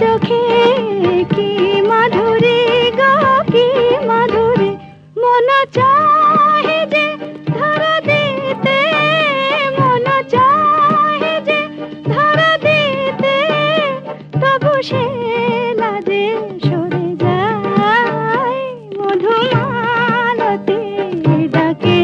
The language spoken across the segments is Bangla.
চোখে কি মাধুরী গো কি মাধুরী, মন চাহে যে ধরা দিতে, মন চাহে যে ধরা দিতে, তবু সে লাজে সরে যায়, মধুমালতী ডাকে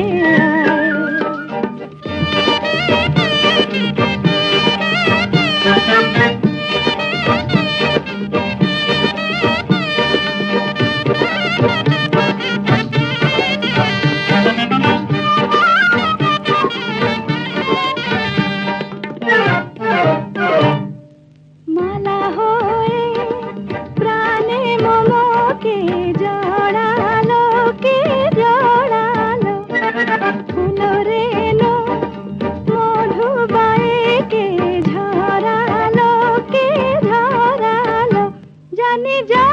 মালা হয়ে প্রাণে মমকে জড়ালো, কে জড়ালো, ফুল রেণু মধুবায়ে কে ঝরালো, কে ঝরালো, জানি যা